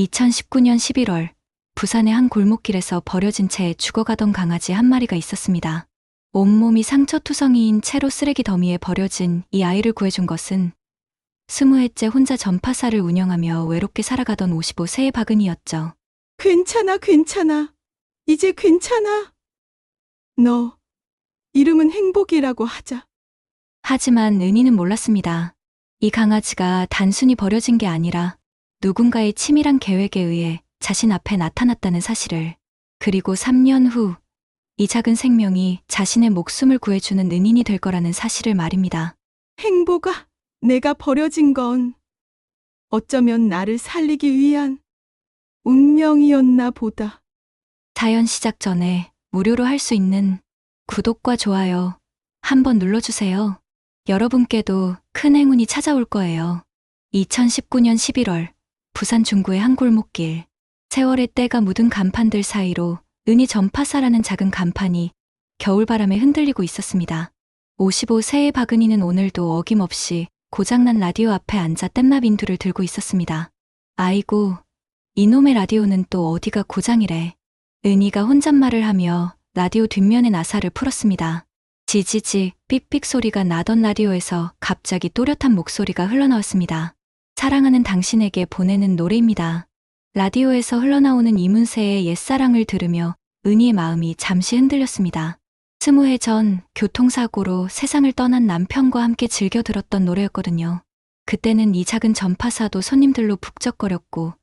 2019년 11월 부산의 한 골목길에서 버려진 채 죽어가던 강아지 한 마리가 있었습니다. 온몸이 상처투성이인 채로 쓰레기 더미에 버려진 이 아이를 구해준 것은 20회째 혼자 전파사를 운영하며 외롭게 살아가던 55세의 박은이였죠. 괜찮아, 괜찮아. 이제 괜찮아. 너, 이름은 행복이라고 하자. 하지만 은희는 몰랐습니다. 이 강아지가 단순히 버려진 게 아니라 누군가의 치밀한 계획에 의해 자신 앞에 나타났다는 사실을, 그리고 3년 후 이 작은 생명이 자신의 목숨을 구해주는 은인이 될 거라는 사실을 말입니다. 행복아, 내가 버려진 건 어쩌면 나를 살리기 위한 운명이었나 보다. 사연 시작 전에 무료로 할 수 있는 구독과 좋아요 한번 눌러주세요. 여러분께도 큰 행운이 찾아올 거예요. 2019년 11월 부산 중구의 한 골목길, 세월의 때가 묻은 간판들 사이로 은희 전파사라는 작은 간판이 겨울바람에 흔들리고 있었습니다. 55세의 박은희는 오늘도 어김없이 고장난 라디오 앞에 앉아 땜마 빈두를 들고 있었습니다. 아이고, 이놈의 라디오는 또 어디가 고장이래. 은희가 혼잣말을 하며 라디오 뒷면의 나사를 풀었습니다. 지지지 삑삑 소리가 나던 라디오에서 갑자기 또렷한 목소리가 흘러나왔습니다. 사랑하는 당신에게 보내는 노래입니다. 라디오에서 흘러나오는 이문세의 옛사랑을 들으며 은희의 마음이 잠시 흔들렸습니다. 20해 전 교통사고로 세상을 떠난 남편과 함께 즐겨 들었던 노래였거든요. 그때는 이 작은 전파사도 손님들로 북적거렸고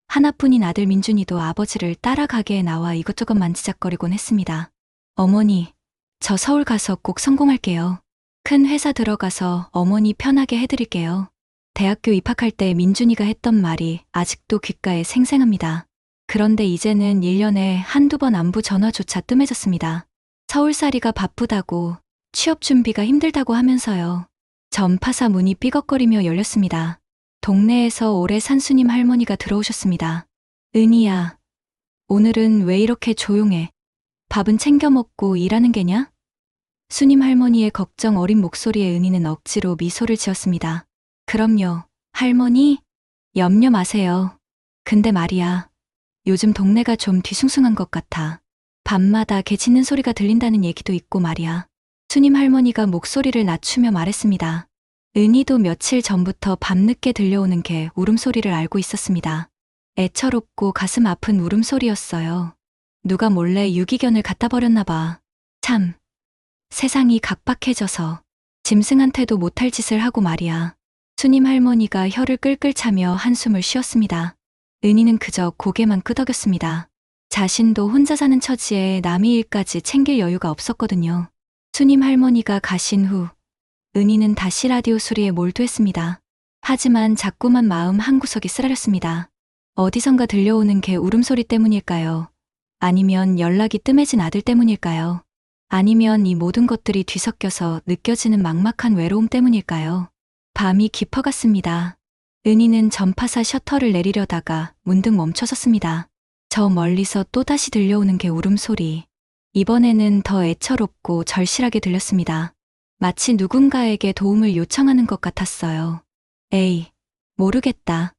하나뿐인 아들 민준이도 아버지를 따라 가게에 나와 이것저것 만지작거리곤 했습니다. 어머니, 저 서울 가서 꼭 성공할게요. 큰 회사 들어가서 어머니 편하게 해드릴게요. 대학교 입학할 때 민준이가 했던 말이 아직도 귓가에 생생합니다. 그런데 이제는 1년에 한두 번 안부 전화조차 뜸해졌습니다. 서울살이가 바쁘다고, 취업 준비가 힘들다고 하면서요. 전파사 문이 삐걱거리며 열렸습니다. 동네에서 오래 산 수님 할머니가 들어오셨습니다. 은희야, 오늘은 왜 이렇게 조용해? 밥은 챙겨 먹고 일하는 게냐? 수님 할머니의 걱정 어린 목소리에 은희는 억지로 미소를 지었습니다. 그럼요, 할머니, 염려 마세요. 근데 말이야, 요즘 동네가 좀 뒤숭숭한 것 같아. 밤마다 개 짖는 소리가 들린다는 얘기도 있고 말이야. 수님 할머니가 목소리를 낮추며 말했습니다. 은희도 며칠 전부터 밤늦게 들려오는 개 울음소리를 알고 있었습니다. 애처롭고 가슴 아픈 울음소리였어요. 누가 몰래 유기견을 갖다 버렸나 봐. 참, 세상이 각박해져서 짐승한테도 못할 짓을 하고 말이야. 수님 할머니가 혀를 끌끌 차며 한숨을 쉬었습니다. 은희는 그저 고개만 끄덕였습니다. 자신도 혼자 사는 처지에 남의 일까지 챙길 여유가 없었거든요. 수님 할머니가 가신 후 은희는 다시 라디오 소리에 몰두했습니다. 하지만 자꾸만 마음 한구석이 쓰라렸습니다. 어디선가 들려오는 개 울음소리 때문일까요? 아니면 연락이 뜸해진 아들 때문일까요? 아니면 이 모든 것들이 뒤섞여서 느껴지는 막막한 외로움 때문일까요? 밤이 깊어갔습니다. 은희는 전파사 셔터를 내리려다가 문득 멈춰섰습니다. 저 멀리서 또다시 들려오는 개 울음소리. 이번에는 더 애처롭고 절실하게 들렸습니다. 마치 누군가에게 도움을 요청하는 것 같았어요. 에이, 모르겠다.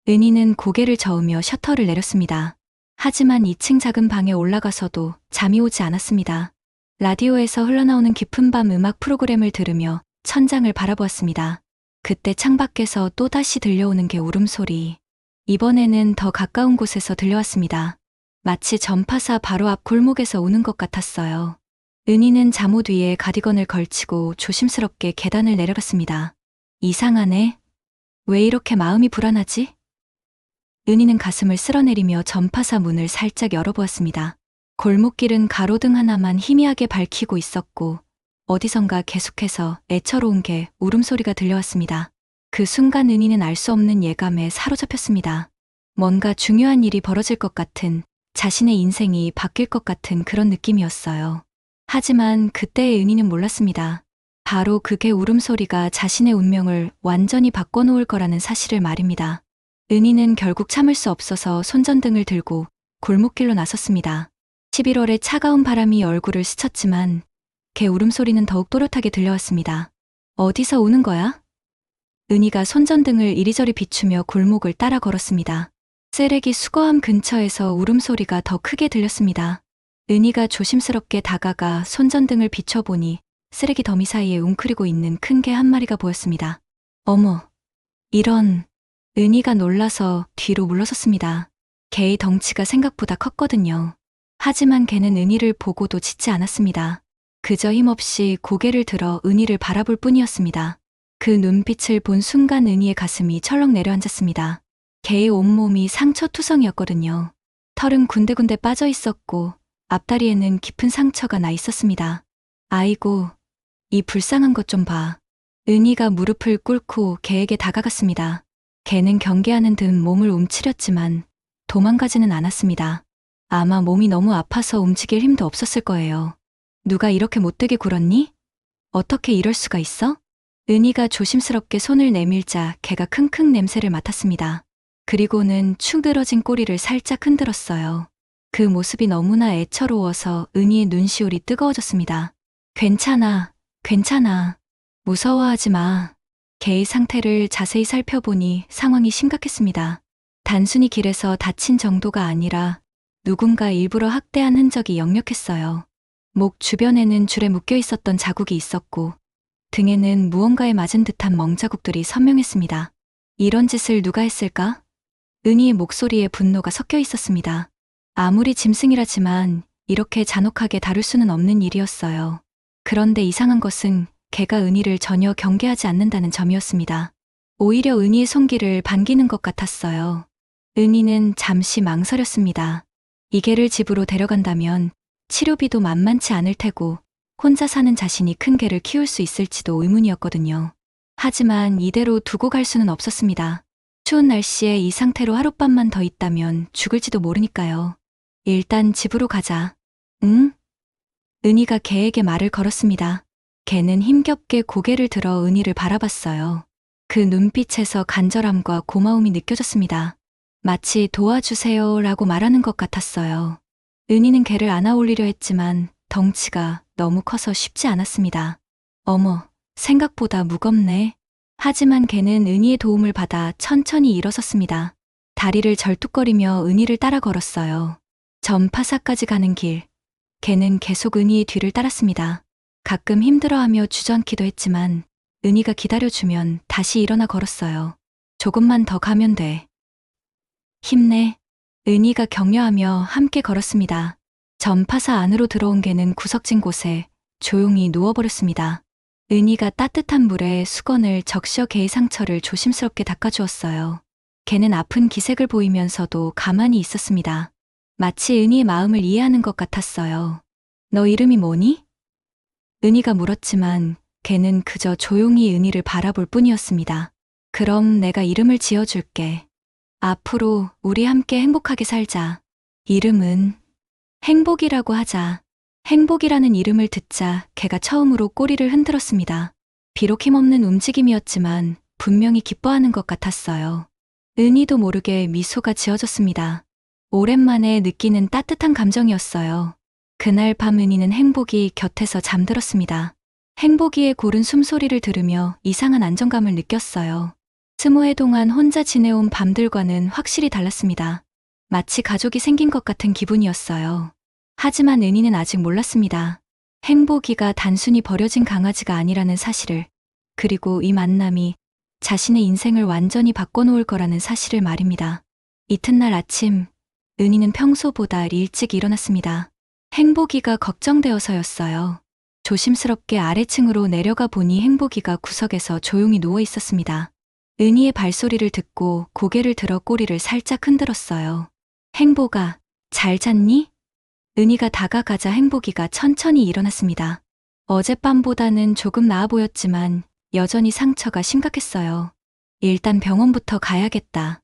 은희는 고개를 저으며 셔터를 내렸습니다. 하지만 2층 작은 방에 올라가서도 잠이 오지 않았습니다. 라디오에서 흘러나오는 깊은 밤 음악 프로그램을 들으며 천장을 바라보았습니다. 그때 창밖에서 또다시 들려오는 개 울음소리. 이번에는 더 가까운 곳에서 들려왔습니다. 마치 전파사 바로 앞 골목에서 오는 것 같았어요. 은희는 잠옷 위에 가디건을 걸치고 조심스럽게 계단을 내려갔습니다. 이상하네. 왜 이렇게 마음이 불안하지? 은희는 가슴을 쓸어내리며 전파사 문을 살짝 열어보았습니다. 골목길은 가로등 하나만 희미하게 밝히고 있었고 어디선가 계속해서 애처로운 개 울음소리가 들려왔습니다. 그 순간 은희는 알 수 없는 예감에 사로잡혔습니다. 뭔가 중요한 일이 벌어질 것 같은, 자신의 인생이 바뀔 것 같은 그런 느낌이었어요. 하지만 그때의 은희는 몰랐습니다. 바로 그 개 울음소리가 자신의 운명을 완전히 바꿔놓을 거라는 사실을 말입니다. 은희는 결국 참을 수 없어서 손전등을 들고 골목길로 나섰습니다. 11월의 차가운 바람이 얼굴을 스쳤지만 개 울음소리는 더욱 또렷하게 들려왔습니다. 어디서 오는 거야? 은희가 손전등을 이리저리 비추며 골목을 따라 걸었습니다. 쓰레기 수거함 근처에서 울음소리가 더 크게 들렸습니다. 은희가 조심스럽게 다가가 손전등을 비춰보니 쓰레기 더미 사이에 웅크리고 있는 큰 개 한 마리가 보였습니다. 어머, 이런. 은희가 놀라서 뒤로 물러섰습니다. 개의 덩치가 생각보다 컸거든요. 하지만 개는 은희를 보고도 짖지 않았습니다. 그저 힘없이 고개를 들어 은희를 바라볼 뿐이었습니다. 그 눈빛을 본 순간 은희의 가슴이 철렁 내려앉았습니다. 개의 온몸이 상처투성이었거든요. 털은 군데군데 빠져 있었고 앞다리에는 깊은 상처가 나 있었습니다. 아이고, 이 불쌍한 것 좀 봐. 은희가 무릎을 꿇고 개에게 다가갔습니다. 개는 경계하는 듯 몸을 움츠렸지만 도망가지는 않았습니다. 아마 몸이 너무 아파서 움직일 힘도 없었을 거예요. 누가 이렇게 못되게 굴었니? 어떻게 이럴 수가 있어? 은희가 조심스럽게 손을 내밀자 개가 킁킁 냄새를 맡았습니다. 그리고는 축 늘어진 꼬리를 살짝 흔들었어요. 그 모습이 너무나 애처로워서 은희의 눈시울이 뜨거워졌습니다. 괜찮아, 괜찮아. 무서워하지 마. 개의 상태를 자세히 살펴보니 상황이 심각했습니다. 단순히 길에서 다친 정도가 아니라 누군가 일부러 학대한 흔적이 역력했어요. 목 주변에는 줄에 묶여 있었던 자국이 있었고 등에는 무언가에 맞은 듯한 멍자국들이 선명했습니다. 이런 짓을 누가 했을까? 은희의 목소리에 분노가 섞여 있었습니다. 아무리 짐승이라지만 이렇게 잔혹하게 다룰 수는 없는 일이었어요. 그런데 이상한 것은 개가 은희를 전혀 경계하지 않는다는 점이었습니다. 오히려 은희의 손길을 반기는 것 같았어요. 은희는 잠시 망설였습니다. 이 개를 집으로 데려간다면 치료비도 만만치 않을 테고 혼자 사는 자신이 큰 개를 키울 수 있을지도 의문이었거든요. 하지만 이대로 두고 갈 수는 없었습니다. 추운 날씨에 이 상태로 하룻밤만 더 있다면 죽을지도 모르니까요. 일단 집으로 가자. 응? 은희가 개에게 말을 걸었습니다. 개는 힘겹게 고개를 들어 은희를 바라봤어요. 그 눈빛에서 간절함과 고마움이 느껴졌습니다. 마치 도와주세요라고 말하는 것 같았어요. 은희는 개를 안아올리려 했지만 덩치가 너무 커서 쉽지 않았습니다. 어머, 생각보다 무겁네. 하지만 개는 은희의 도움을 받아 천천히 일어섰습니다. 다리를 절뚝거리며 은희를 따라 걸었어요. 전파사까지 가는 길, 개는 계속 은희의 뒤를 따랐습니다. 가끔 힘들어하며 주저앉기도 했지만 은희가 기다려주면 다시 일어나 걸었어요. 조금만 더 가면 돼. 힘내. 은희가 격려하며 함께 걸었습니다. 전파사 안으로 들어온 개는 구석진 곳에 조용히 누워버렸습니다. 은희가 따뜻한 물에 수건을 적셔 개의 상처를 조심스럽게 닦아주었어요. 개는 아픈 기색을 보이면서도 가만히 있었습니다. 마치 은희의 마음을 이해하는 것 같았어요. 너 이름이 뭐니? 은희가 물었지만 개는 그저 조용히 은희를 바라볼 뿐이었습니다. 그럼 내가 이름을 지어줄게. 앞으로 우리 함께 행복하게 살자. 이름은 행복이라고 하자. 행복이라는 이름을 듣자 개가 처음으로 꼬리를 흔들었습니다. 비록 힘없는 움직임이었지만 분명히 기뻐하는 것 같았어요. 은희도 모르게 미소가 지어졌습니다. 오랜만에 느끼는 따뜻한 감정이었어요. 그날 밤 은희는 행복이 곁에서 잠들었습니다. 행복이의 고른 숨소리를 들으며 이상한 안정감을 느꼈어요. 20해 동안 혼자 지내온 밤들과는 확실히 달랐습니다. 마치 가족이 생긴 것 같은 기분이었어요. 하지만 은희는 아직 몰랐습니다. 행복이가 단순히 버려진 강아지가 아니라는 사실을, 그리고 이 만남이 자신의 인생을 완전히 바꿔놓을 거라는 사실을 말입니다. 이튿날 아침, 은희는 평소보다 일찍 일어났습니다. 행복이가 걱정되어서였어요. 조심스럽게 아래층으로 내려가 보니 행복이가 구석에서 조용히 누워 있었습니다. 은희의 발소리를 듣고 고개를 들어 꼬리를 살짝 흔들었어요. 행복아, 잘 잤니? 은희가 다가가자 행복이가 천천히 일어났습니다. 어젯밤보다는 조금 나아 보였지만 여전히 상처가 심각했어요. 일단 병원부터 가야겠다.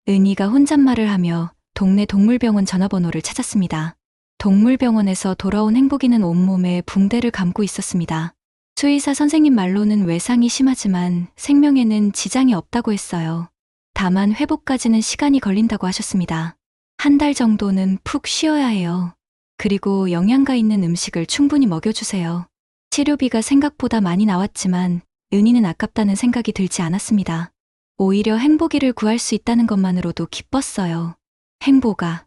은희가 혼잣말을 하며 동네 동물병원 전화번호를 찾았습니다. 동물병원에서 돌아온 행복이는 온몸에 붕대를 감고 있었습니다. 수의사 선생님 말로는 외상이 심하지만 생명에는 지장이 없다고 했어요. 다만 회복까지는 시간이 걸린다고 하셨습니다. 한 달 정도는 푹 쉬어야 해요. 그리고 영양가 있는 음식을 충분히 먹여주세요. 치료비가 생각보다 많이 나왔지만 은희는 아깝다는 생각이 들지 않았습니다. 오히려 행복이를 구할 수 있다는 것만으로도 기뻤어요. 행복아,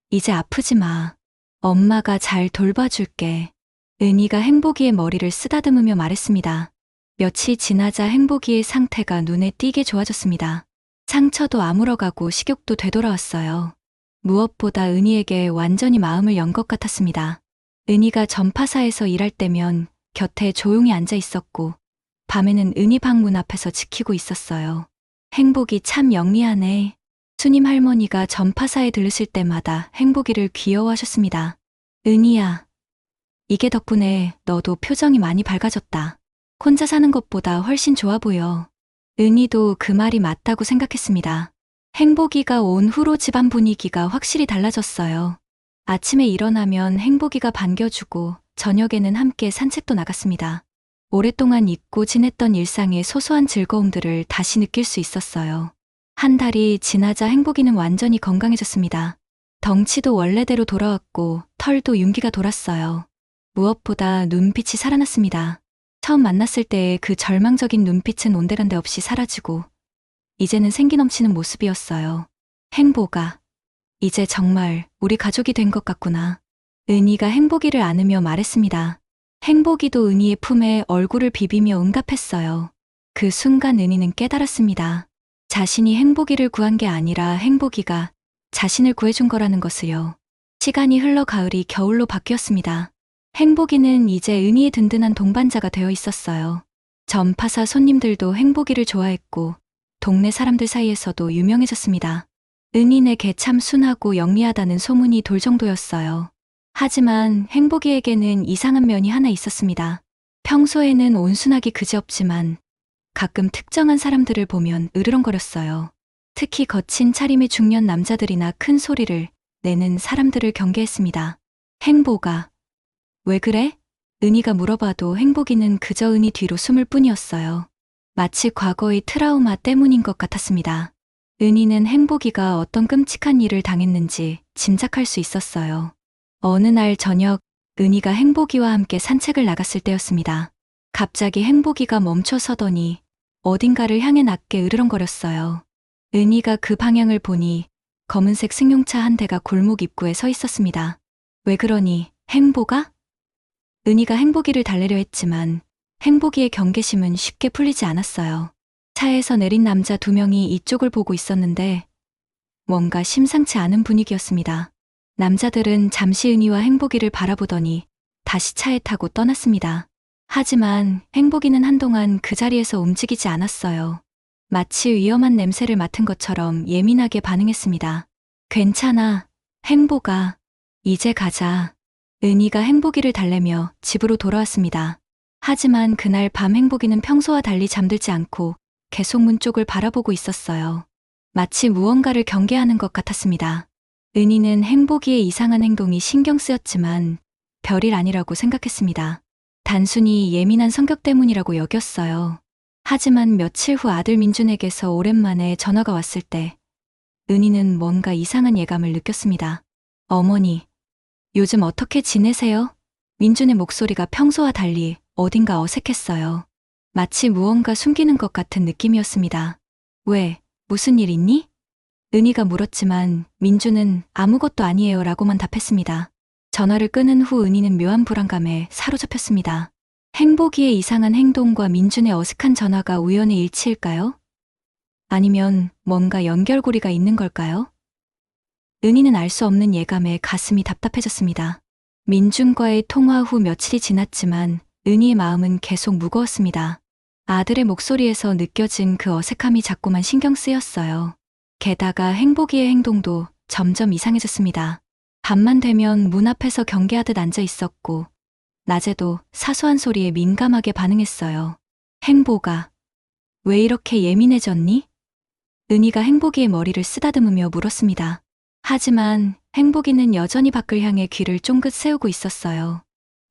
이제 아프지 마. 엄마가 잘 돌봐줄게. 은희가 행복이의 머리를 쓰다듬으며 말했습니다. 며칠 지나자 행복이의 상태가 눈에 띄게 좋아졌습니다. 상처도 아물어가고 식욕도 되돌아왔어요. 무엇보다 은희에게 완전히 마음을 연 것 같았습니다. 은희가 전파사에서 일할 때면 곁에 조용히 앉아 있었고, 밤에는 은희 방문 앞에서 지키고 있었어요. 행복이 참 영리하네. 수님 할머니가 전파사에 들르실 때마다 행복이를 귀여워하셨습니다. 은희야, 이게 덕분에 너도 표정이 많이 밝아졌다. 혼자 사는 것보다 훨씬 좋아 보여. 은희도 그 말이 맞다고 생각했습니다. 행복이가 온 후로 집안 분위기가 확실히 달라졌어요. 아침에 일어나면 행복이가 반겨주고 저녁에는 함께 산책도 나갔습니다. 오랫동안 잊고 지냈던 일상의 소소한 즐거움들을 다시 느낄 수 있었어요. 한 달이 지나자 행복이는 완전히 건강해졌습니다. 덩치도 원래대로 돌아왔고 털도 윤기가 돌았어요. 무엇보다 눈빛이 살아났습니다. 처음 만났을 때의 그 절망적인 눈빛은 온데간데 없이 사라지고 이제는 생기 넘치는 모습이었어요. 행복아, 이제 정말 우리 가족이 된 것 같구나. 은희가 행복이를 안으며 말했습니다. 행복이도 은희의 품에 얼굴을 비비며 응답했어요. 그 순간 은희는 깨달았습니다. 자신이 행복이를 구한 게 아니라 행복이가 자신을 구해준 거라는 것을요. 시간이 흘러 가을이 겨울로 바뀌었습니다. 행복이는 이제 은희의 든든한 동반자가 되어 있었어요. 전파사 손님들도 행복이를 좋아했고 동네 사람들 사이에서도 유명해졌습니다. 은희네 참 순하고 영리하다는 소문이 돌 정도였어요. 하지만 행복이에게는 이상한 면이 하나 있었습니다. 평소에는 온순하기 그지없지만 가끔 특정한 사람들을 보면 으르렁거렸어요. 특히 거친 차림의 중년 남자들이나 큰 소리를 내는 사람들을 경계했습니다. 행복아, 왜 그래? 은희가 물어봐도 행복이는 그저 은희 뒤로 숨을 뿐이었어요. 마치 과거의 트라우마 때문인 것 같았습니다. 은희는 행복이가 어떤 끔찍한 일을 당했는지 짐작할 수 있었어요. 어느 날 저녁, 은희가 행복이와 함께 산책을 나갔을 때였습니다. 갑자기 행복이가 멈춰 서더니 어딘가를 향해 낮게 으르렁거렸어요. 은희가 그 방향을 보니 검은색 승용차 한 대가 골목 입구에 서 있었습니다. 왜 그러니, 행복아? 은희가 행복이를 달래려 했지만 행복이의 경계심은 쉽게 풀리지 않았어요. 차에서 내린 남자 2명이 이쪽을 보고 있었는데 뭔가 심상치 않은 분위기였습니다. 남자들은 잠시 은희와 행복이를 바라보더니 다시 차에 타고 떠났습니다. 하지만 행복이는 한동안 그 자리에서 움직이지 않았어요. 마치 위험한 냄새를 맡은 것처럼 예민하게 반응했습니다. 괜찮아, 행복아. 이제 가자. 은희가 행복이를 달래며 집으로 돌아왔습니다. 하지만 그날 밤 행복이는 평소와 달리 잠들지 않고 계속 문 쪽을 바라보고 있었어요. 마치 무언가를 경계하는 것 같았습니다. 은희는 행복이의 이상한 행동이 신경 쓰였지만 별일 아니라고 생각했습니다. 단순히 예민한 성격 때문이라고 여겼어요. 하지만 며칠 후 아들 민준에게서 오랜만에 전화가 왔을 때 은희는 뭔가 이상한 예감을 느꼈습니다. 어머니, 요즘 어떻게 지내세요? 민준의 목소리가 평소와 달리 어딘가 어색했어요. 마치 무언가 숨기는 것 같은 느낌이었습니다. 왜, 무슨 일 있니? 은희가 물었지만 민준은 아무것도 아니에요 라고만 답했습니다. 전화를 끊은 후 은희는 묘한 불안감에 사로잡혔습니다. 행복이의 이상한 행동과 민준의 어색한 전화가 우연의 일치일까요? 아니면 뭔가 연결고리가 있는 걸까요? 은희는 알 수 없는 예감에 가슴이 답답해졌습니다. 민준과의 통화 후 며칠이 지났지만 은희의 마음은 계속 무거웠습니다. 아들의 목소리에서 느껴진 그 어색함이 자꾸만 신경 쓰였어요. 게다가 행복이의 행동도 점점 이상해졌습니다. 밤만 되면 문 앞에서 경계하듯 앉아 있었고 낮에도 사소한 소리에 민감하게 반응했어요. 행복아, 왜 이렇게 예민해졌니? 은희가 행복이의 머리를 쓰다듬으며 물었습니다. 하지만 행복이는 여전히 밖을 향해 귀를 쫑긋 세우고 있었어요.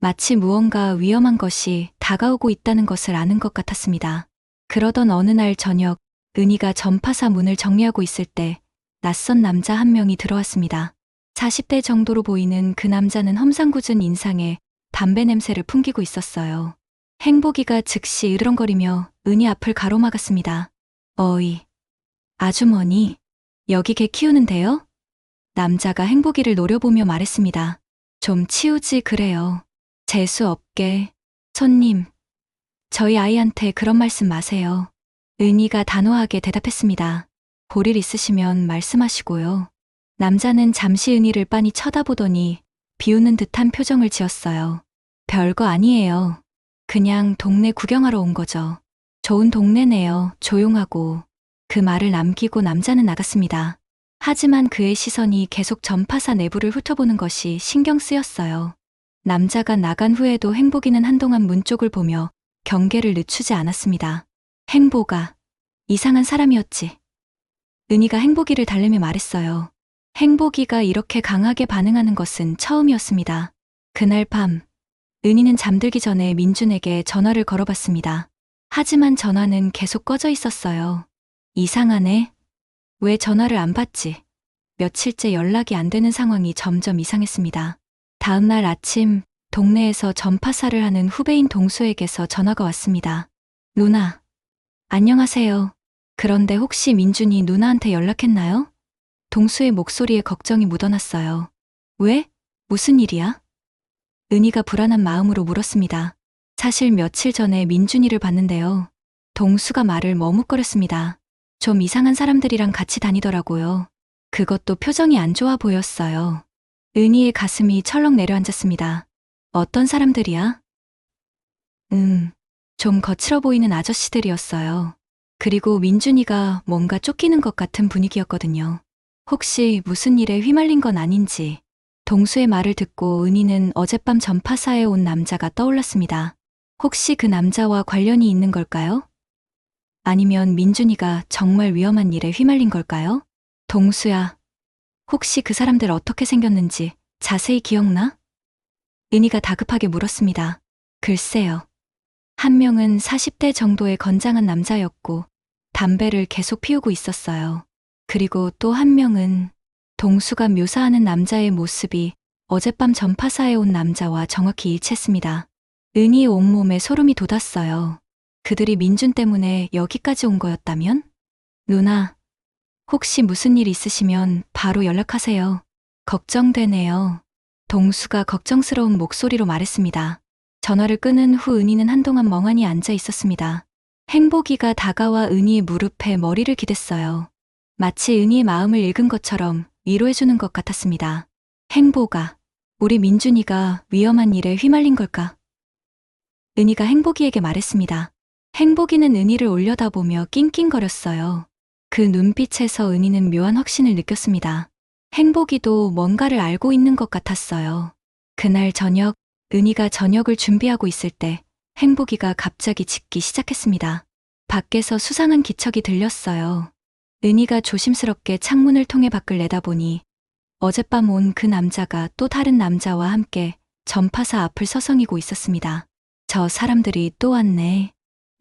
마치 무언가 위험한 것이 다가오고 있다는 것을 아는 것 같았습니다. 그러던 어느 날 저녁, 은희가 전파사 문을 정리하고 있을 때 낯선 남자 한 명이 들어왔습니다. 40대 정도로 보이는 그 남자는 험상궂은 인상에 담배 냄새를 풍기고 있었어요. 행복이가 즉시 으르렁거리며 은희 앞을 가로막았습니다. 어이, 아주머니, 여기 개 키우는데요? 남자가 행복이를 노려보며 말했습니다. 좀 치우지 그래요. 재수 없게. 손님, 저희 아이한테 그런 말씀 마세요. 은희가 단호하게 대답했습니다. 볼 일 있으시면 말씀하시고요. 남자는 잠시 은희를 빤히 쳐다보더니 비웃는 듯한 표정을 지었어요. 별거 아니에요. 그냥 동네 구경하러 온 거죠. 좋은 동네네요. 조용하고. 그 말을 남기고 남자는 나갔습니다. 하지만 그의 시선이 계속 전파사 내부를 훑어보는 것이 신경 쓰였어요. 남자가 나간 후에도 행복이는 한동안 문 쪽을 보며 경계를 늦추지 않았습니다. 행복아, 이상한 사람이었지. 은희가 행복이를 달래며 말했어요. 행복이가 이렇게 강하게 반응하는 것은 처음이었습니다. 그날 밤, 은희는 잠들기 전에 민준에게 전화를 걸어봤습니다. 하지만 전화는 계속 꺼져 있었어요. 이상하네. 왜 전화를 안 받지? 며칠째 연락이 안 되는 상황이 점점 이상했습니다. 다음 날 아침, 동네에서 전파사를 하는 후배인 동수에게서 전화가 왔습니다. 누나, 안녕하세요. 그런데 혹시 민준이 누나한테 연락했나요? 동수의 목소리에 걱정이 묻어났어요. 왜? 무슨 일이야? 은희가 불안한 마음으로 물었습니다. 사실 며칠 전에 민준이를 봤는데요. 동수가 말을 머뭇거렸습니다. 좀 이상한 사람들이랑 같이 다니더라고요. 그것도 표정이 안 좋아 보였어요. 은희의 가슴이 철렁 내려앉았습니다. 어떤 사람들이야? 좀 거칠어 보이는 아저씨들이었어요. 그리고 민준이가 뭔가 쫓기는 것 같은 분위기였거든요. 혹시 무슨 일에 휘말린 건 아닌지. 동수의 말을 듣고 은희는 어젯밤 전파사에 온 남자가 떠올랐습니다. 혹시 그 남자와 관련이 있는 걸까요? 아니면 민준이가 정말 위험한 일에 휘말린 걸까요? 동수야, 혹시 그 사람들 어떻게 생겼는지 자세히 기억나? 은희가 다급하게 물었습니다. 글쎄요. 한 명은 40대 정도의 건장한 남자였고 담배를 계속 피우고 있었어요. 그리고 또 한 명은 동수가 묘사하는 남자의 모습이 어젯밤 전파사에 온 남자와 정확히 일치했습니다. 은희의 온몸에 소름이 돋았어요. 그들이 민준 때문에 여기까지 온 거였다면? 누나, 혹시 무슨 일 있으시면 바로 연락하세요. 걱정되네요. 동수가 걱정스러운 목소리로 말했습니다. 전화를 끊은 후 은희는 한동안 멍하니 앉아 있었습니다. 행복이가 다가와 은희의 무릎에 머리를 기댔어요. 마치 은희의 마음을 읽은 것처럼 위로해주는 것 같았습니다. 행복아, 우리 민준이가 위험한 일에 휘말린 걸까? 은희가 행복이에게 말했습니다. 행복이는 은희를 올려다보며 낑낑거렸어요. 그 눈빛에서 은희는 묘한 확신을 느꼈습니다. 행복이도 뭔가를 알고 있는 것 같았어요. 그날 저녁, 은희가 저녁을 준비하고 있을 때 행복이가 갑자기 짖기 시작했습니다. 밖에서 수상한 기척이 들렸어요. 은희가 조심스럽게 창문을 통해 밖을 내다보니 어젯밤 온 그 남자가 또 다른 남자와 함께 전파사 앞을 서성이고 있었습니다. 저 사람들이 또 왔네.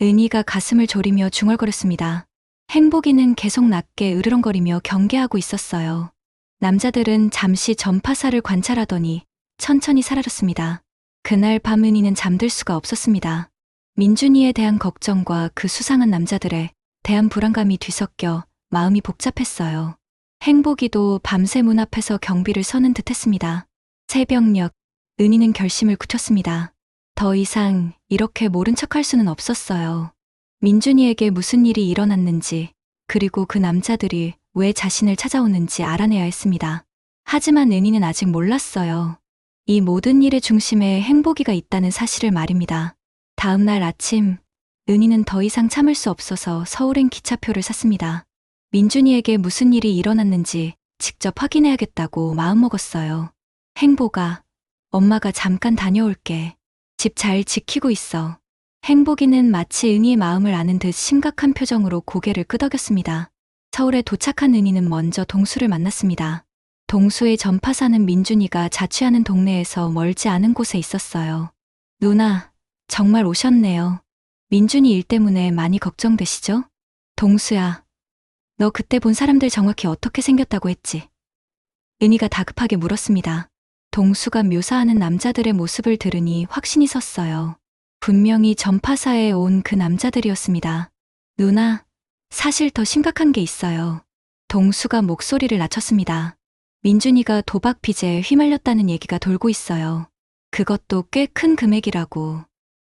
은희가 가슴을 졸이며 중얼거렸습니다. 행복이는 계속 낮게 으르렁거리며 경계하고 있었어요. 남자들은 잠시 전파사를 관찰하더니 천천히 사라졌습니다. 그날 밤 은희는 잠들 수가 없었습니다. 민준이에 대한 걱정과 그 수상한 남자들에 대한 불안감이 뒤섞여 마음이 복잡했어요. 행복이도 밤새 문 앞에서 경비를 서는 듯했습니다. 새벽녘, 은희는 결심을 굳혔습니다. 더 이상 이렇게 모른 척할 수는 없었어요. 민준이에게 무슨 일이 일어났는지, 그리고 그 남자들이 왜 자신을 찾아오는지 알아내야 했습니다. 하지만 은희는 아직 몰랐어요. 이 모든 일의 중심에 행복이가 있다는 사실을 말입니다. 다음 날 아침, 은희는 더 이상 참을 수 없어서 서울행 기차표를 샀습니다. 민준이에게 무슨 일이 일어났는지 직접 확인해야겠다고 마음먹었어요. 행복아, 엄마가 잠깐 다녀올게. 집 잘 지키고 있어. 행복이는 마치 은희의 마음을 아는 듯 심각한 표정으로 고개를 끄덕였습니다. 서울에 도착한 은희는 먼저 동수를 만났습니다. 동수의 전파사는 민준이가 자취하는 동네에서 멀지 않은 곳에 있었어요. 누나, 정말 오셨네요. 민준이 일 때문에 많이 걱정되시죠? 동수야, 너 그때 본 사람들 정확히 어떻게 생겼다고 했지? 은희가 다급하게 물었습니다. 동수가 묘사하는 남자들의 모습을 들으니 확신이 섰어요. 분명히 전파사에 온 그 남자들이었습니다. 누나, 사실 더 심각한 게 있어요. 동수가 목소리를 낮췄습니다. 민준이가 도박 빚에 휘말렸다는 얘기가 돌고 있어요. 그것도 꽤 큰 금액이라고.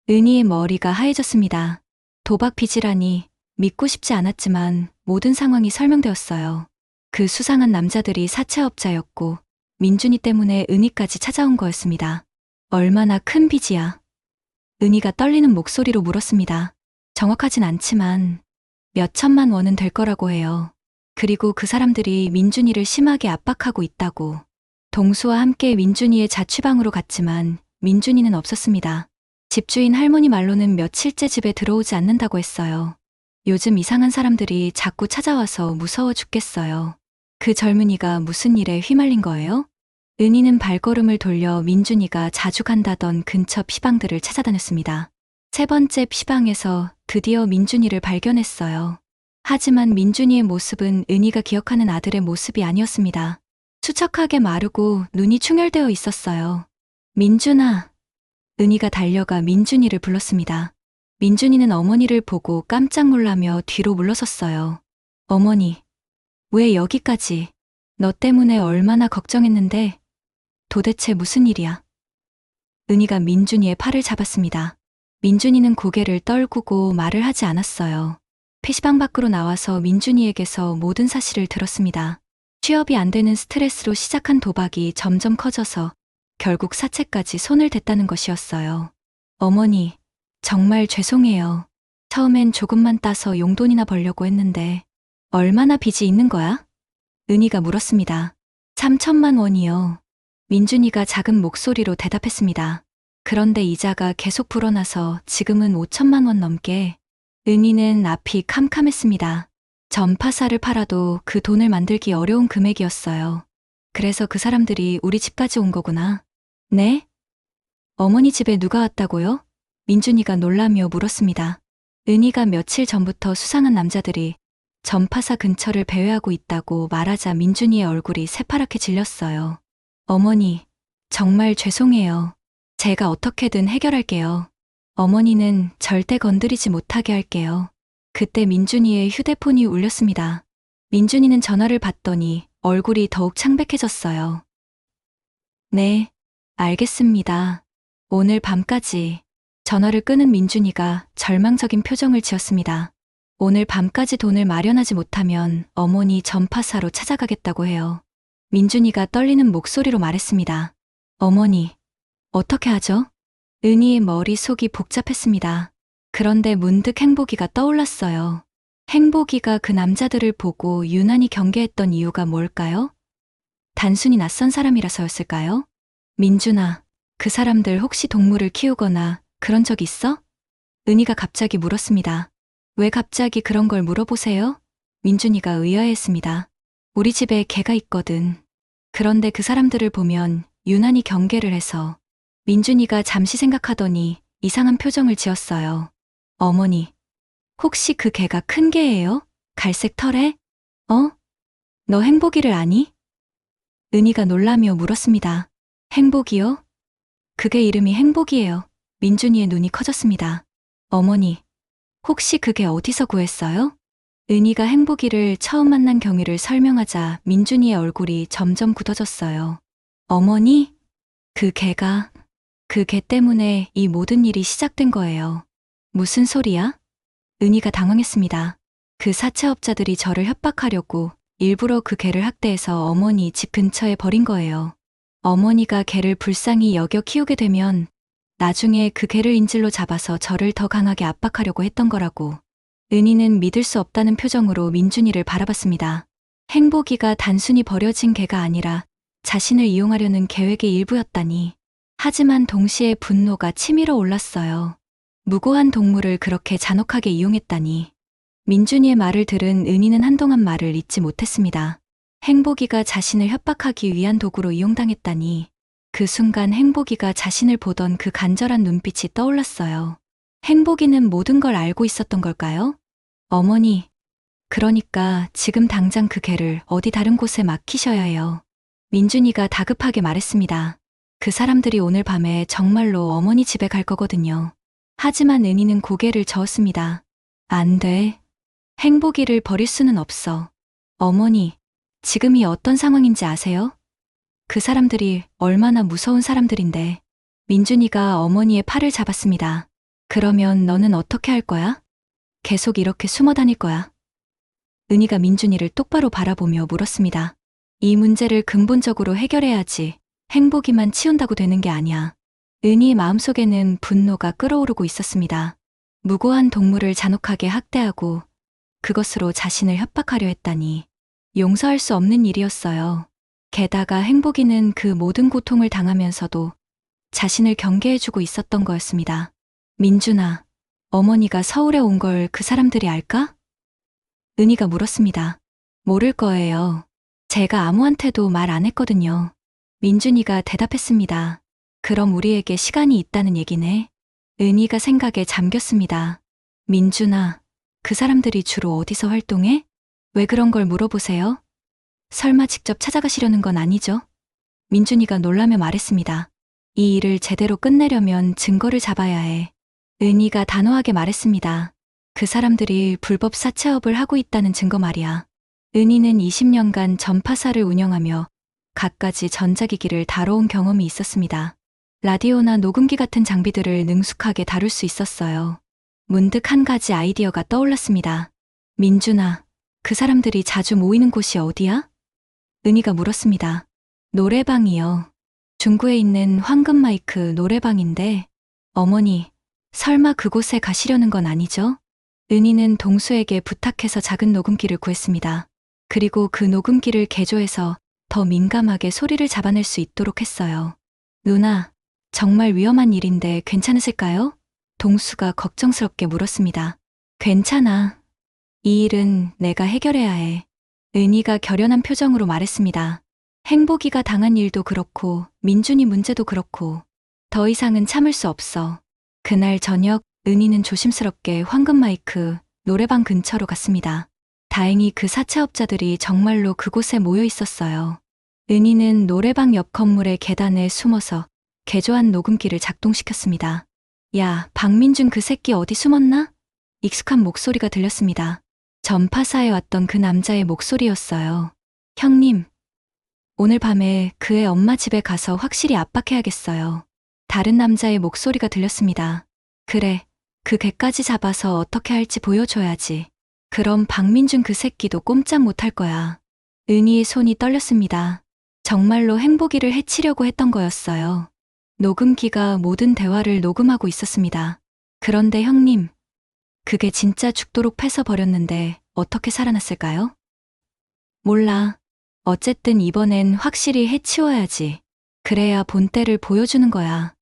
은희의 머리가 하얘졌습니다. 도박 빚이라니 믿고 싶지 않았지만 모든 상황이 설명되었어요. 그 수상한 남자들이 사채업자였고 민준이 때문에 은희까지 찾아온 거였습니다. 얼마나 큰 빚이야? 은희가 떨리는 목소리로 물었습니다. 정확하진 않지만 몇 천만 원은 될 거라고 해요. 그리고 그 사람들이 민준이를 심하게 압박하고 있다고. 동수와 함께 민준이의 자취방으로 갔지만 민준이는 없었습니다. 집주인 할머니 말로는 며칠째 집에 들어오지 않는다고 했어요. 요즘 이상한 사람들이 자꾸 찾아와서 무서워 죽겠어요. 그 젊은이가 무슨 일에 휘말린 거예요? 은희는 발걸음을 돌려 민준이가 자주 간다던 근처 피방들을 찾아다녔습니다. 세 번째 피방에서 드디어 민준이를 발견했어요. 하지만 민준이의 모습은 은희가 기억하는 아들의 모습이 아니었습니다. 수척하게 마르고 눈이 충혈되어 있었어요. 민준아. 은희가 달려가 민준이를 불렀습니다. 민준이는 어머니를 보고 깜짝 놀라며 뒤로 물러섰어요. 어머니, 왜 여기까지? 너 때문에 얼마나 걱정했는데 도대체 무슨 일이야? 은희가 민준이의 팔을 잡았습니다. 민준이는 고개를 떨구고 말을 하지 않았어요. PC방 밖으로 나와서 민준이에게서 모든 사실을 들었습니다. 취업이 안 되는 스트레스로 시작한 도박이 점점 커져서 결국 사채까지 손을 댔다는 것이었어요. 어머니, 정말 죄송해요. 처음엔 조금만 따서 용돈이나 벌려고 했는데 얼마나 빚이 있는 거야? 은희가 물었습니다. 3천만 원이요. 민준이가 작은 목소리로 대답했습니다. 그런데 이자가 계속 불어나서 지금은 5천만 원 넘게. 은희는 앞이 캄캄했습니다. 전파사를 팔아도 그 돈을 만들기 어려운 금액이었어요. 그래서 그 사람들이 우리 집까지 온 거구나. 네? 어머니 집에 누가 왔다고요? 민준이가 놀라며 물었습니다. 은희가 며칠 전부터 수상한 남자들이 전파사 근처를 배회하고 있다고 말하자 민준이의 얼굴이 새파랗게 질렸어요. 어머니, 정말 죄송해요. 제가 어떻게든 해결할게요. 어머니는 절대 건드리지 못하게 할게요. 그때 민준이의 휴대폰이 울렸습니다. 민준이는 전화를 받더니 얼굴이 더욱 창백해졌어요. 네, 알겠습니다. 오늘 밤까지. 전화를 끊은 민준이가 절망적인 표정을 지었습니다. 오늘 밤까지 돈을 마련하지 못하면 어머니 전파사로 찾아가겠다고 해요. 민준이가 떨리는 목소리로 말했습니다. 어머니, 어떻게 하죠? 은희의 머릿속이 복잡했습니다. 그런데 문득 행복이가 떠올랐어요. 행복이가 그 남자들을 보고 유난히 경계했던 이유가 뭘까요? 단순히 낯선 사람이라서였을까요? 민준아, 그 사람들 혹시 동물을 키우거나 그런 적 있어? 은희가 갑자기 물었습니다. 왜 갑자기 그런 걸 물어보세요? 민준이가 의아해했습니다. 우리 집에 개가 있거든. 그런데 그 사람들을 보면 유난히 경계를 해서. 민준이가 잠시 생각하더니 이상한 표정을 지었어요. 어머니, 혹시 그 개가 큰 개예요? 갈색 털에? 너 행복이를 아니? 은희가 놀라며 물었습니다. 행복이요? 그게 이름이 행복이에요. 민준이의 눈이 커졌습니다. 어머니, 혹시 그게 어디서 구했어요? 은희가 행복이를 처음 만난 경위를 설명하자 민준이의 얼굴이 점점 굳어졌어요. 어머니, 그 개 때문에 이 모든 일이 시작된 거예요. 무슨 소리야? 은희가 당황했습니다. 그 사채업자들이 저를 협박하려고 일부러 그 개를 학대해서 어머니 집 근처에 버린 거예요. 어머니가 개를 불쌍히 여겨 키우게 되면 나중에 그 개를 인질로 잡아서 저를 더 강하게 압박하려고 했던 거라고. 은희는 믿을 수 없다는 표정으로 민준이를 바라봤습니다. 행복이가 단순히 버려진 개가 아니라 자신을 이용하려는 계획의 일부였다니. 하지만 동시에 분노가 치밀어 올랐어요. 무고한 동물을 그렇게 잔혹하게 이용했다니. 민준이의 말을 들은 은희는 한동안 말을 잇지 못했습니다. 행복이가 자신을 협박하기 위한 도구로 이용당했다니. 그 순간 행복이가 자신을 보던 그 간절한 눈빛이 떠올랐어요. 행복이는 모든 걸 알고 있었던 걸까요? 어머니, 그러니까 지금 당장 그 개를 어디 다른 곳에 맡기셔야 해요. 민준이가 다급하게 말했습니다. 그 사람들이 오늘 밤에 정말로 어머니 집에 갈 거거든요. 하지만 은희는 고개를 저었습니다. 안 돼. 행복이를 버릴 수는 없어. 어머니, 지금이 어떤 상황인지 아세요? 그 사람들이 얼마나 무서운 사람들인데. 민준이가 어머니의 팔을 잡았습니다. 그러면 너는 어떻게 할 거야? 계속 이렇게 숨어 다닐 거야? 은희가 민준이를 똑바로 바라보며 물었습니다. 이 문제를 근본적으로 해결해야지. 행복이만 치운다고 되는 게 아니야. 은희의 마음속에는 분노가 끓어오르고 있었습니다. 무고한 동물을 잔혹하게 학대하고 그것으로 자신을 협박하려 했다니 용서할 수 없는 일이었어요. 게다가 행복이는 그 모든 고통을 당하면서도 자신을 경계해주고 있었던 거였습니다. 민준아, 어머니가 서울에 온 걸 그 사람들이 알까? 은희가 물었습니다. 모를 거예요. 제가 아무한테도 말 안 했거든요. 민준이가 대답했습니다. 그럼 우리에게 시간이 있다는 얘기네. 은희가 생각에 잠겼습니다. 민준아, 그 사람들이 주로 어디서 활동해? 왜 그런 걸 물어보세요? 설마 직접 찾아가시려는 건 아니죠? 민준이가 놀라며 말했습니다. 이 일을 제대로 끝내려면 증거를 잡아야 해. 은희가 단호하게 말했습니다. 그 사람들이 불법 사채업을 하고 있다는 증거 말이야. 은희는 20년간 전파사를 운영하며 갖가지 전자기기를 다뤄온 경험이 있었습니다. 라디오나 녹음기 같은 장비들을 능숙하게 다룰 수 있었어요. 문득 한 가지 아이디어가 떠올랐습니다. 민준아, 그 사람들이 자주 모이는 곳이 어디야? 은희가 물었습니다. 노래방이요. 중구에 있는 황금마이크 노래방인데, 어머니, 설마 그곳에 가시려는 건 아니죠? 은희는 동수에게 부탁해서 작은 녹음기를 구했습니다. 그리고 그 녹음기를 개조해서 더 민감하게 소리를 잡아낼 수 있도록 했어요. 누나, 정말 위험한 일인데 괜찮으실까요? 동수가 걱정스럽게 물었습니다. 괜찮아. 이 일은 내가 해결해야 해. 은희가 결연한 표정으로 말했습니다. 행복이가 당한 일도 그렇고 민준이 문제도 그렇고 더 이상은 참을 수 없어. 그날 저녁 은희는 조심스럽게 황금마이크 노래방 근처로 갔습니다. 다행히 그 사채업자들이 정말로 그곳에 모여 있었어요. 은희는 노래방 옆 건물의 계단에 숨어서 개조한 녹음기를 작동시켰습니다. 야, 박민준 그 새끼 어디 숨었나? 익숙한 목소리가 들렸습니다. 전파사에 왔던 그 남자의 목소리였어요. 형님, 오늘 밤에 그의 엄마 집에 가서 확실히 압박해야겠어요. 다른 남자의 목소리가 들렸습니다. 그래, 그 개까지 잡아서 어떻게 할지 보여줘야지. 그럼 박민준 그 새끼도 꼼짝 못할 거야. 은희의 손이 떨렸습니다. 정말로 행복이를 해치려고 했던 거였어요. 녹음기가 모든 대화를 녹음하고 있었습니다. 그런데 형님, 그게 진짜 죽도록 패서 버렸는데 어떻게 살아났을까요? 몰라. 어쨌든 이번엔 확실히 해치워야지. 그래야 본때를 보여주는 거야.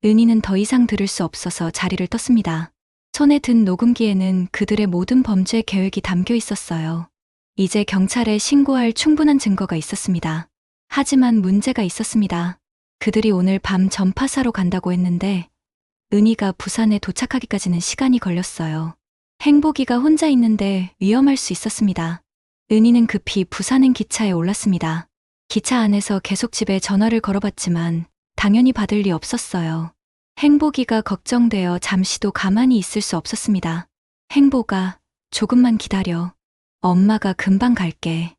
은희는 더 이상 들을 수 없어서 자리를 떴습니다. 손에 든 녹음기에는 그들의 모든 범죄 계획이 담겨 있었어요. 이제 경찰에 신고할 충분한 증거가 있었습니다. 하지만 문제가 있었습니다. 그들이 오늘 밤 전파사로 간다고 했는데 은희가 부산에 도착하기까지는 시간이 걸렸어요. 행복이가 혼자 있는데 위험할 수 있었습니다. 은희는 급히 부산행 기차에 올랐습니다. 기차 안에서 계속 집에 전화를 걸어봤지만 당연히 받을 리 없었어요. 행복이가 걱정되어 잠시도 가만히 있을 수 없었습니다. 행복아, 조금만 기다려. 엄마가 금방 갈게.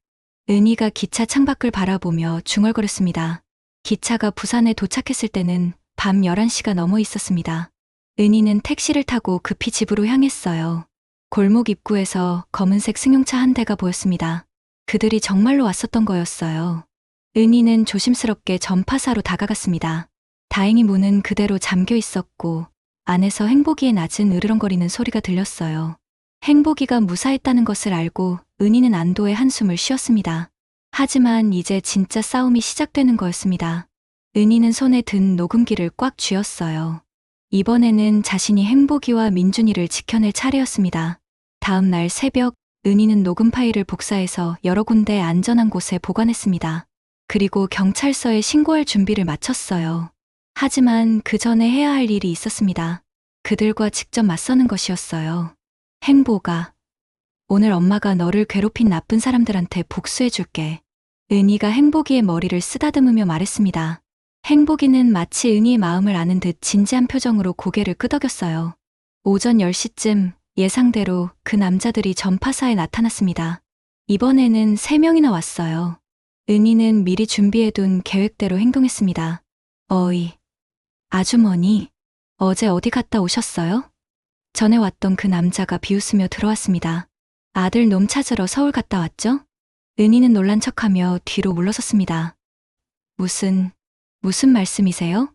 은희가 기차 창밖을 바라보며 중얼거렸습니다. 기차가 부산에 도착했을 때는 밤 11시가 넘어 있었습니다. 은희는 택시를 타고 급히 집으로 향했어요. 골목 입구에서 검은색 승용차 한 대가 보였습니다. 그들이 정말로 왔었던 거였어요. 은희는 조심스럽게 전파사로 다가갔습니다. 다행히 문은 그대로 잠겨 있었고 안에서 행복이의 낮은 으르렁거리는 소리가 들렸어요. 행복이가 무사했다는 것을 알고 은희는 안도의 한숨을 쉬었습니다. 하지만 이제 진짜 싸움이 시작되는 거였습니다. 은희는 손에 든 녹음기를 꽉 쥐었어요. 이번에는 자신이 행복이와 민준이를 지켜낼 차례였습니다. 다음 날 새벽 은희는 녹음 파일을 복사해서 여러 군데 안전한 곳에 보관했습니다. 그리고 경찰서에 신고할 준비를 마쳤어요. 하지만 그 전에 해야 할 일이 있었습니다. 그들과 직접 맞서는 것이었어요. 행복아, 오늘 엄마가 너를 괴롭힌 나쁜 사람들한테 복수해줄게. 은희가 행복이의 머리를 쓰다듬으며 말했습니다. 행복이는 마치 은희의 마음을 아는 듯 진지한 표정으로 고개를 끄덕였어요. 오전 10시쯤 예상대로 그 남자들이 전파사에 나타났습니다. 이번에는 3명이나 왔어요. 은희는 미리 준비해둔 계획대로 행동했습니다. 어이, 아주머니, 어제 어디 갔다 오셨어요? 전에 왔던 그 남자가 비웃으며 들어왔습니다. 아들 놈 찾으러 서울 갔다 왔죠? 은희는 놀란 척하며 뒤로 물러섰습니다. 무슨 말씀이세요?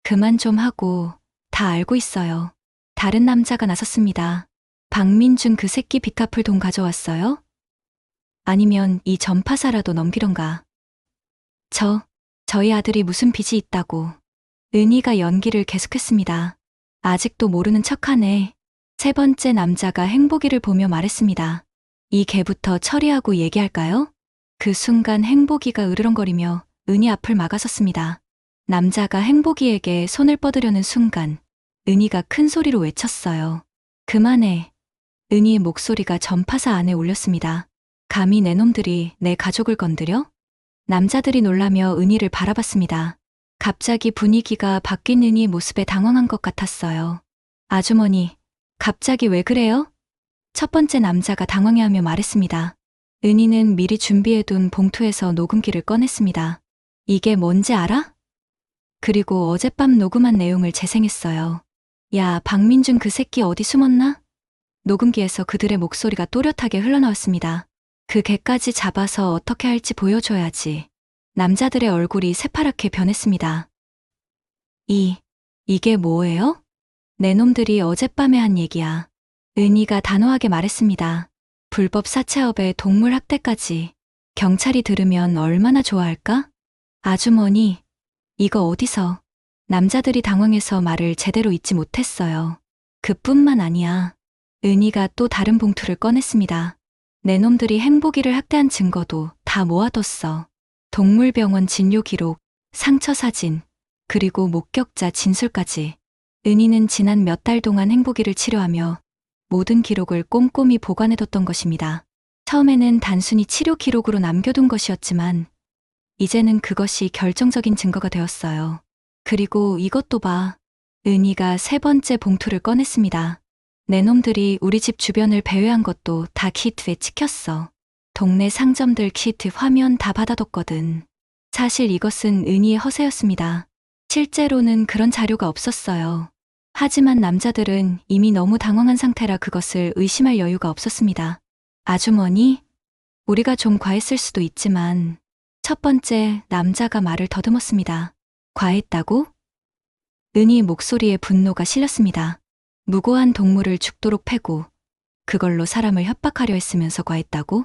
그만 좀 하고 다 알고 있어요. 다른 남자가 나섰습니다. 박민준 그 새끼 빚 갚을 돈 가져왔어요? 아니면 이 전파사라도 넘기던가. 저희 아들이 무슨 빚이 있다고. 은희가 연기를 계속했습니다. 아직도 모르는 척하네. 세 번째 남자가 행복이를 보며 말했습니다. 이 개부터 처리하고 얘기할까요? 그 순간 행복이가 으르렁거리며 은희 앞을 막아섰습니다. 남자가 행복이에게 손을 뻗으려는 순간 은희가 큰 소리로 외쳤어요. 그만해. 은희의 목소리가 전파사 안에 울렸습니다. 감히 내 놈들이 내 가족을 건드려? 남자들이 놀라며 은희를 바라봤습니다. 갑자기 분위기가 바뀐 은희의 모습에 당황한 것 같았어요. 아주머니, 갑자기 왜 그래요? 첫 번째 남자가 당황해하며 말했습니다. 은희는 미리 준비해둔 봉투에서 녹음기를 꺼냈습니다. 이게 뭔지 알아? 그리고 어젯밤 녹음한 내용을 재생했어요. 야, 박민준 그 새끼 어디 숨었나? 녹음기에서 그들의 목소리가 또렷하게 흘러나왔습니다. 그 개까지 잡아서 어떻게 할지 보여줘야지. 남자들의 얼굴이 새파랗게 변했습니다. 이게 뭐예요? 내 놈들이 어젯밤에 한 얘기야. 은희가 단호하게 말했습니다. 불법 사채업에 동물 학대까지. 경찰이 들으면 얼마나 좋아할까? 아주머니, 이거 어디서? 남자들이 당황해서 말을 제대로 잇지 못했어요. 그뿐만 아니야. 은희가 또 다른 봉투를 꺼냈습니다. 내 놈들이 행복이를 학대한 증거도 다 모아뒀어. 동물병원 진료 기록, 상처 사진, 그리고 목격자 진술까지. 은희는 지난 몇 달 동안 행복이를 치료하며 모든 기록을 꼼꼼히 보관해뒀던 것입니다. 처음에는 단순히 치료 기록으로 남겨둔 것이었지만 이제는 그것이 결정적인 증거가 되었어요. 그리고 이것도 봐. 은희가 세 번째 봉투를 꺼냈습니다. 내 놈들이 우리 집 주변을 배회한 것도 다 키트에 찍혔어. 동네 상점들 키트 화면 다 받아뒀거든. 사실 이것은 은희의 허세였습니다. 실제로는 그런 자료가 없었어요. 하지만 남자들은 이미 너무 당황한 상태라 그것을 의심할 여유가 없었습니다. 아주머니, 우리가 좀 과했을 수도 있지만 첫 번째 남자가 말을 더듬었습니다. 과했다고? 은희의 목소리에 분노가 실렸습니다. 무고한 동물을 죽도록 패고 그걸로 사람을 협박하려 했으면서 과했다고?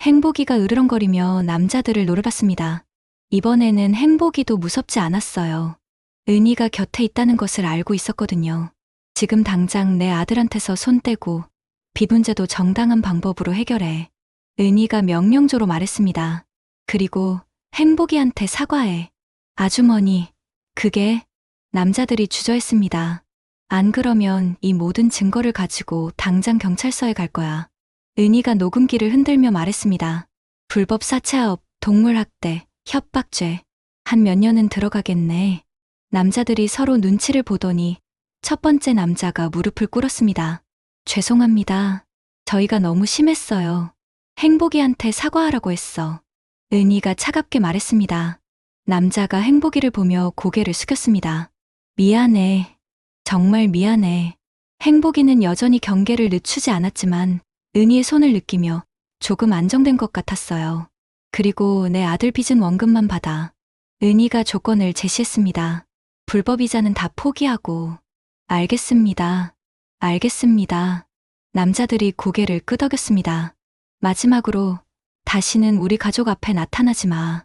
행복이가 으르렁거리며 남자들을 노려봤습니다. 이번에는 행복이도 무섭지 않았어요. 은희가 곁에 있다는 것을 알고 있었거든요. 지금 당장 내 아들한테서 손 떼고 빚 문제도 정당한 방법으로 해결해. 은희가 명령조로 말했습니다. 그리고 행복이한테 사과해. 아주머니, 그게... 남자들이 주저했습니다. 안 그러면 이 모든 증거를 가지고 당장 경찰서에 갈 거야. 은희가 녹음기를 흔들며 말했습니다. 불법 사채업, 동물학대, 협박죄. 한 몇 년은 들어가겠네. 남자들이 서로 눈치를 보더니 첫 번째 남자가 무릎을 꿇었습니다. 죄송합니다. 저희가 너무 심했어요. 행복이한테 사과하라고 했어. 은희가 차갑게 말했습니다. 남자가 행복이를 보며 고개를 숙였습니다. 미안해. 정말 미안해. 행복이는 여전히 경계를 늦추지 않았지만 은희의 손을 느끼며 조금 안정된 것 같았어요. 그리고 내 아들 빚은 원금만 받아. 은희가 조건을 제시했습니다. 불법 이자는 다 포기하고. 알겠습니다. 알겠습니다. 남자들이 고개를 끄덕였습니다. 마지막으로 다시는 우리 가족 앞에 나타나지 마.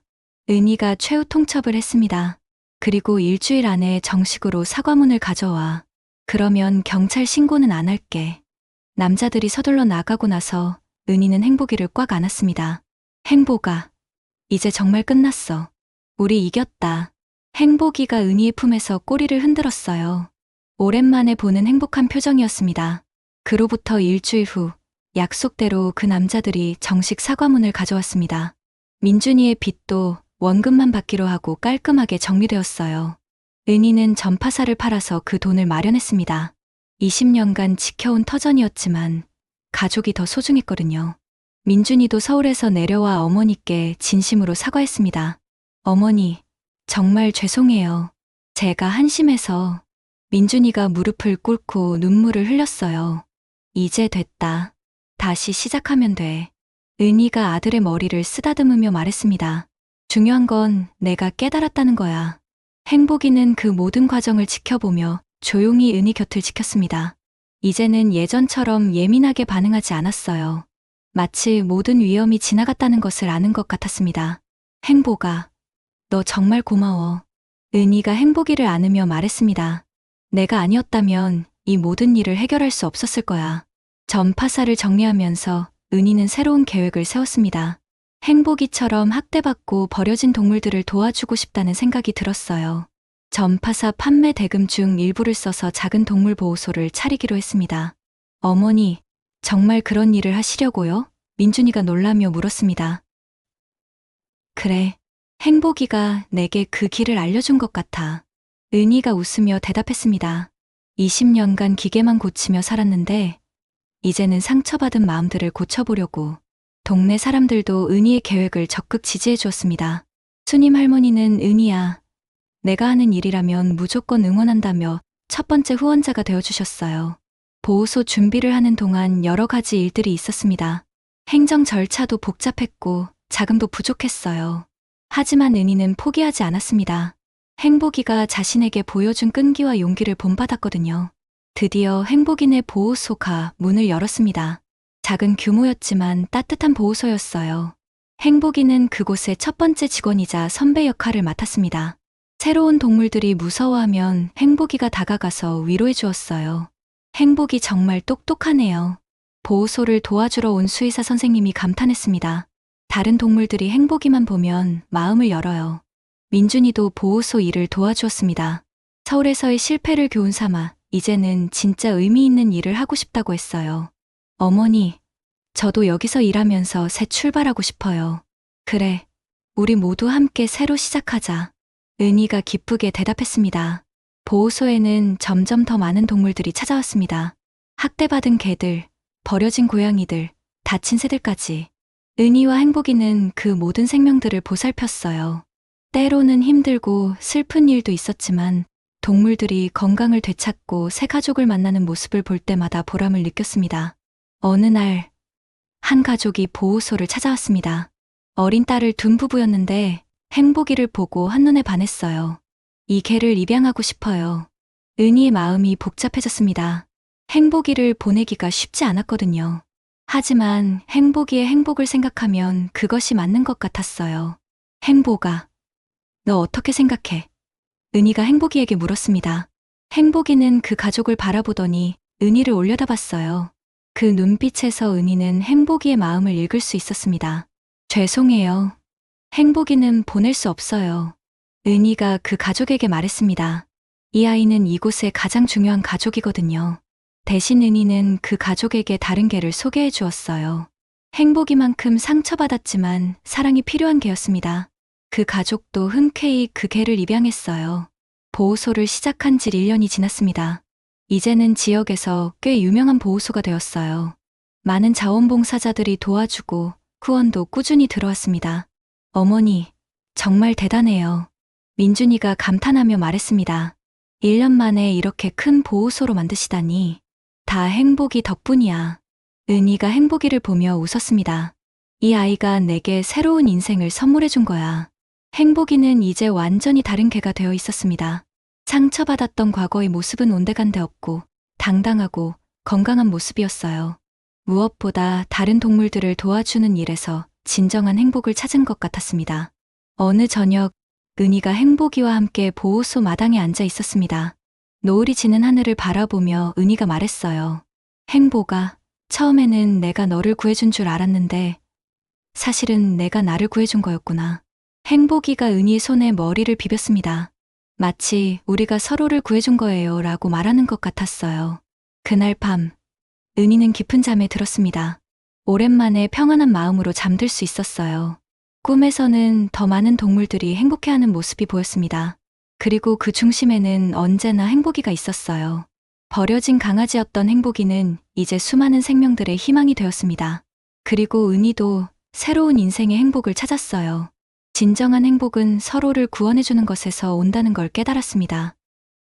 은희가 최후 통첩을 했습니다. 그리고 일주일 안에 정식으로 사과문을 가져와. 그러면 경찰 신고는 안 할게. 남자들이 서둘러 나가고 나서 은희는 행복이를 꽉 안았습니다. 행복아, 이제 정말 끝났어. 우리 이겼다. 행복이가 은희의 품에서 꼬리를 흔들었어요. 오랜만에 보는 행복한 표정이었습니다. 그로부터 일주일 후 약속대로 그 남자들이 정식 사과문을 가져왔습니다. 민준이의 빚도 원금만 받기로 하고 깔끔하게 정리되었어요. 은희는 전파사를 팔아서 그 돈을 마련했습니다. 20년간 지켜온 터전이었지만 가족이 더 소중했거든요. 민준이도 서울에서 내려와 어머니께 진심으로 사과했습니다. 어머니, 정말 죄송해요. 제가 한심해서. 민준이가 무릎을 꿇고 눈물을 흘렸어요. 이제 됐다. 다시 시작하면 돼. 은희가 아들의 머리를 쓰다듬으며 말했습니다. 중요한 건 내가 깨달았다는 거야. 행복이는 그 모든 과정을 지켜보며 조용히 은희 곁을 지켰습니다. 이제는 예전처럼 예민하게 반응하지 않았어요. 마치 모든 위험이 지나갔다는 것을 아는 것 같았습니다. 행복아, 너 정말 고마워. 은희가 행복이를 안으며 말했습니다. 내가 아니었다면 이 모든 일을 해결할 수 없었을 거야. 전파사를 정리하면서 은희는 새로운 계획을 세웠습니다. 행복이처럼 학대받고 버려진 동물들을 도와주고 싶다는 생각이 들었어요. 전파사 판매 대금 중 일부를 써서 작은 동물 보호소를 차리기로 했습니다. 어머니, 정말 그런 일을 하시려고요? 민준이가 놀라며 물었습니다. 그래, 행복이가 내게 그 길을 알려준 것 같아. 은희가 웃으며 대답했습니다. 20년간 기계만 고치며 살았는데 이제는 상처받은 마음들을 고쳐보려고. 동네 사람들도 은희의 계획을 적극 지지해 주었습니다. 수님 할머니는 은희야, 내가 하는 일이라면 무조건 응원한다며 첫 번째 후원자가 되어주셨어요. 보호소 준비를 하는 동안 여러 가지 일들이 있었습니다. 행정 절차도 복잡했고 자금도 부족했어요. 하지만 은희는 포기하지 않았습니다. 행복이가 자신에게 보여준 끈기와 용기를 본받았거든요. 드디어 행복이네 보호소가 문을 열었습니다. 작은 규모였지만 따뜻한 보호소였어요. 행복이는 그곳의 첫 번째 직원이자 선배 역할을 맡았습니다. 새로운 동물들이 무서워하면 행복이가 다가가서 위로해 주었어요. 행복이 정말 똑똑하네요. 보호소를 도와주러 온 수의사 선생님이 감탄했습니다. 다른 동물들이 행복이만 보면 마음을 열어요. 민준이도 보호소 일을 도와주었습니다. 서울에서의 실패를 교훈 삼아 이제는 진짜 의미 있는 일을 하고 싶다고 했어요. 어머니, 저도 여기서 일하면서 새 출발하고 싶어요. 그래, 우리 모두 함께 새로 시작하자. 은희가 기쁘게 대답했습니다. 보호소에는 점점 더 많은 동물들이 찾아왔습니다. 학대받은 개들, 버려진 고양이들, 다친 새들까지. 은희와 행복이는 그 모든 생명들을 보살폈어요. 때로는 힘들고 슬픈 일도 있었지만 동물들이 건강을 되찾고 새 가족을 만나는 모습을 볼 때마다 보람을 느꼈습니다. 어느 날, 한 가족이 보호소를 찾아왔습니다. 어린 딸을 둔 부부였는데 행복이를 보고 한눈에 반했어요. 이 개를 입양하고 싶어요. 은희의 마음이 복잡해졌습니다. 행복이를 보내기가 쉽지 않았거든요. 하지만 행복이의 행복을 생각하면 그것이 맞는 것 같았어요. 행복아, 너 어떻게 생각해? 은희가 행복이에게 물었습니다. 행복이는 그 가족을 바라보더니 은희를 올려다봤어요. 그 눈빛에서 은희는 행복이의 마음을 읽을 수 있었습니다. 죄송해요. 행복이는 보낼 수 없어요. 은희가 그 가족에게 말했습니다. 이 아이는 이곳의 가장 중요한 가족이거든요. 대신 은희는 그 가족에게 다른 개를 소개해 주었어요. 행복이만큼 상처받았지만 사랑이 필요한 개였습니다. 그 가족도 흔쾌히 그 개를 입양했어요. 보호소를 시작한 지 1년이 지났습니다. 이제는 지역에서 꽤 유명한 보호소가 되었어요. 많은 자원봉사자들이 도와주고 후원도 꾸준히 들어왔습니다. 어머니, 정말 대단해요. 민준이가 감탄하며 말했습니다. 1년 만에 이렇게 큰 보호소로 만드시다니. 다 행복이 덕분이야. 은희가 행복이를 보며 웃었습니다. 이 아이가 내게 새로운 인생을 선물해 준 거야. 행복이는 이제 완전히 다른 개가 되어 있었습니다. 상처받았던 과거의 모습은 온데간데 없고 당당하고 건강한 모습이었어요. 무엇보다 다른 동물들을 도와주는 일에서 진정한 행복을 찾은 것 같았습니다. 어느 저녁, 은희가 행복이와 함께 보호소 마당에 앉아 있었습니다. 노을이 지는 하늘을 바라보며 은희가 말했어요. 행복아, 처음에는 내가 너를 구해준 줄 알았는데 사실은 내가 나를 구해준 거였구나. 행복이가 은희의 손에 머리를 비볐습니다. 마치 우리가 서로를 구해준 거예요 라고 말하는 것 같았어요. 그날 밤, 은희는 깊은 잠에 들었습니다. 오랜만에 평안한 마음으로 잠들 수 있었어요. 꿈에서는 더 많은 동물들이 행복해하는 모습이 보였습니다. 그리고 그 중심에는 언제나 행복이가 있었어요. 버려진 강아지였던 행복이는 이제 수많은 생명들의 희망이 되었습니다. 그리고 은희도 새로운 인생의 행복을 찾았어요. 진정한 행복은 서로를 구원해주는 것에서 온다는 걸 깨달았습니다.